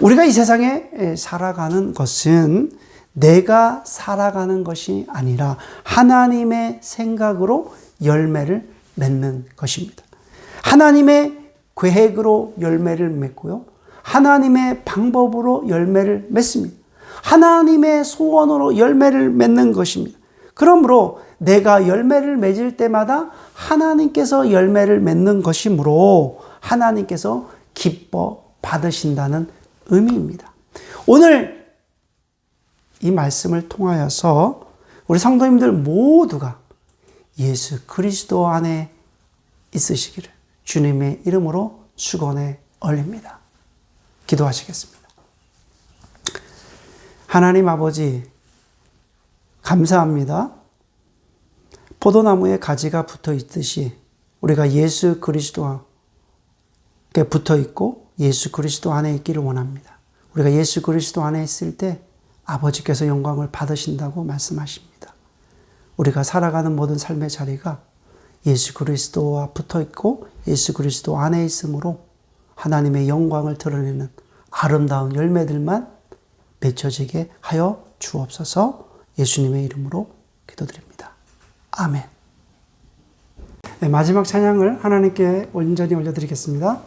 우리가 이 세상에 살아가는 것은 내가 살아가는 것이 아니라 하나님의 생각으로 열매를 맺는 것입니다. 하나님의 계획으로 열매를 맺고요. 하나님의 방법으로 열매를 맺습니다. 하나님의 소원으로 열매를 맺는 것입니다. 그러므로 내가 열매를 맺을 때마다 하나님께서 열매를 맺는 것이므로 하나님께서 기뻐 받으신다는 의미입니다. 오늘 이 말씀을 통하여서 우리 성도님들 모두가 예수 그리스도 안에 있으시기를 주님의 이름으로 축원해 올립니다. 기도하시겠습니다. 하나님 아버지, 감사합니다. 포도나무에 가지가 붙어 있듯이 우리가 예수 그리스도와 붙어 있고 예수 그리스도 안에 있기를 원합니다. 우리가 예수 그리스도 안에 있을 때 아버지께서 영광을 받으신다고 말씀하십니다. 우리가 살아가는 모든 삶의 자리가 예수 그리스도와 붙어 있고 예수 그리스도 안에 있으므로 하나님의 영광을 드러내는 아름다운 열매들만 맺혀지게 하여 주옵소서. 예수님의 이름으로 기도드립니다. 아멘. 네, 마지막 찬양을 하나님께 온전히 올려드리겠습니다.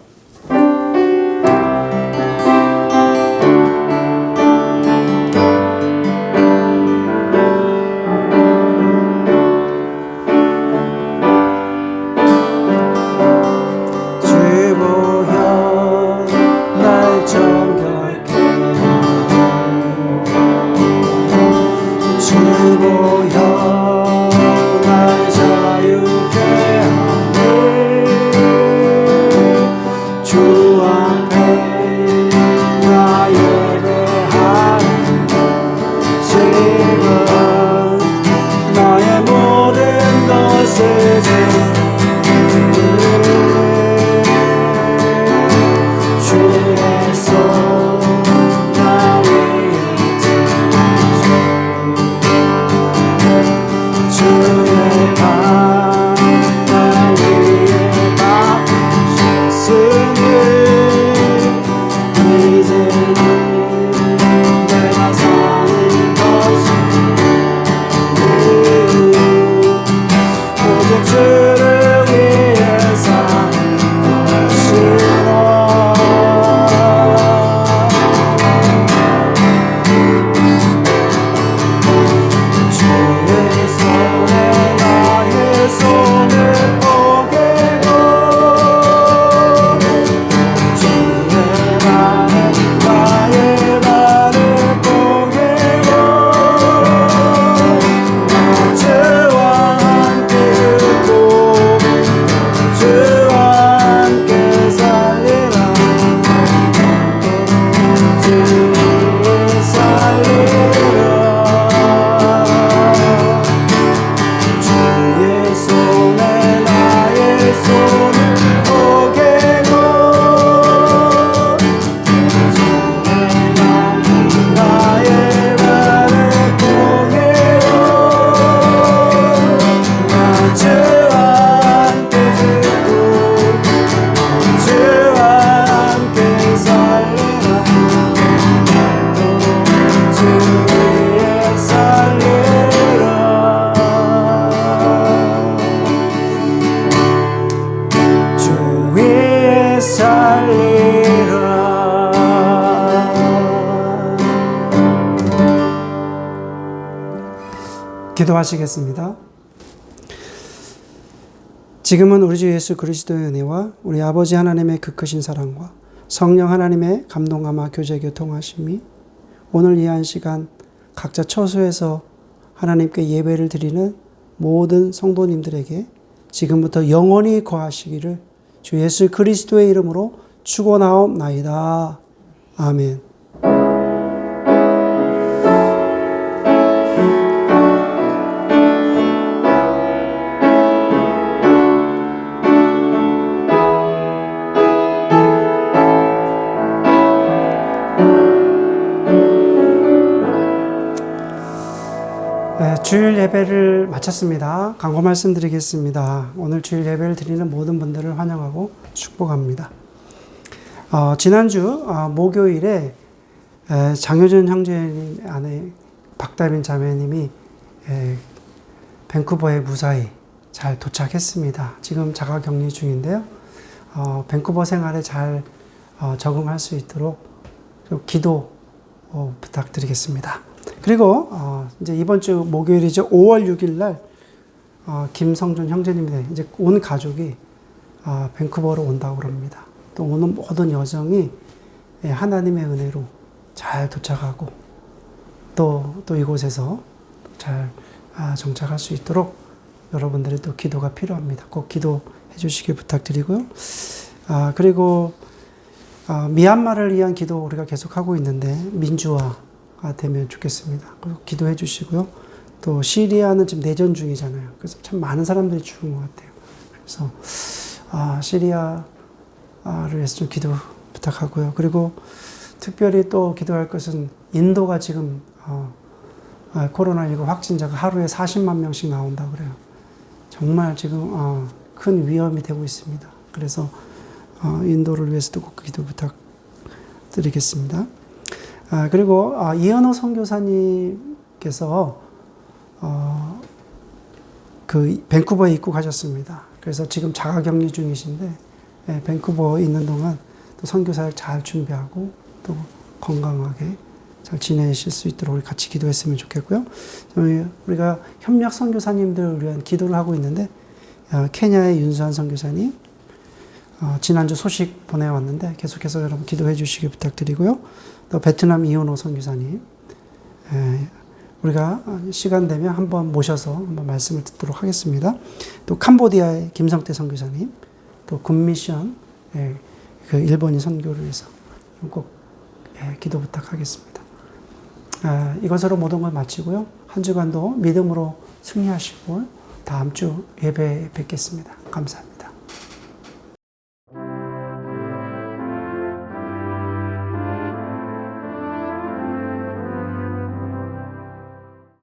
기도하시겠습니다. 지금은 우리 주 예수 그리스도의 은혜와 우리 아버지 하나님의 그 크신 사랑과 성령 하나님의 감동감화 교제 교통하심이 오늘 이 한 시간 각자 처소에서 하나님께 예배를 드리는 모든 성도님들에게 지금부터 영원히 거하시기를 주 예수 그리스도의 이름으로 축원하옵나이다. 아멘. 주일 예배를 마쳤습니다. 광고 말씀드리겠습니다. 오늘 주일 예배를 드리는 모든 분들을 환영하고 축복합니다. 지난주 목요일에 장효준 형제님 아내 박다빈 자매님이 밴쿠버에 무사히 잘 도착했습니다. 지금 자가격리 중인데요. 밴쿠버 생활에 잘 적응할 수 있도록 기도 부탁드리겠습니다. 그리고 이제 이번 주 목요일이죠. 5월 6일 날 김성준 형제님이 이제 온 가족이 밴쿠버로 온다고 그럽니다. 또 오는 모든 여정이 하나님의 은혜로 잘 도착하고 또 이곳에서 잘 정착할 수 있도록 여러분들의 또 기도가 필요합니다. 꼭 기도해 주시길 부탁드리고요. 그리고 미얀마를 위한 기도 우리가 계속하고 있는데 민주화가 되면 좋겠습니다. 기도해 주시고요. 또 시리아는 지금 내전 중이잖아요. 그래서 참 많은 사람들이 죽은 것 같아요. 그래서 시리아를 위해서 좀 기도 부탁하고요. 그리고 특별히 또 기도할 것은 인도가 지금 코로나19 확진자가 하루에 40만 명씩 나온다고 그래요. 정말 지금 큰 위험이 되고 있습니다. 그래서 인도를 위해서도 꼭 기도 부탁드리겠습니다. 그리고 이현호 선교사님께서 그 밴쿠버에 입국하셨습니다. 그래서 지금 자가격리 중이신데 밴쿠버에 있는 동안 또 선교사역 잘 준비하고 또 건강하게 잘 지내실 수 있도록 우리 같이 기도했으면 좋겠고요. 우리가 협력 선교사님들을 위한 기도를 하고 있는데 케냐의 윤수한 선교사님 지난주 소식 보내왔는데 계속해서 여러분 기도해 주시기 부탁드리고요. 또 베트남 이현호 선교사님 우리가 시간 되면 한번 모셔서 한번 말씀을 듣도록 하겠습니다. 또 캄보디아의 김성태 선교사님, 또 굿미션 그 일본인 선교를 위해서 꼭 기도 부탁하겠습니다. 이것으로 모든 걸 마치고요. 한 주간도 믿음으로 승리하시고 다음 주 예배 뵙겠습니다. 감사합니다.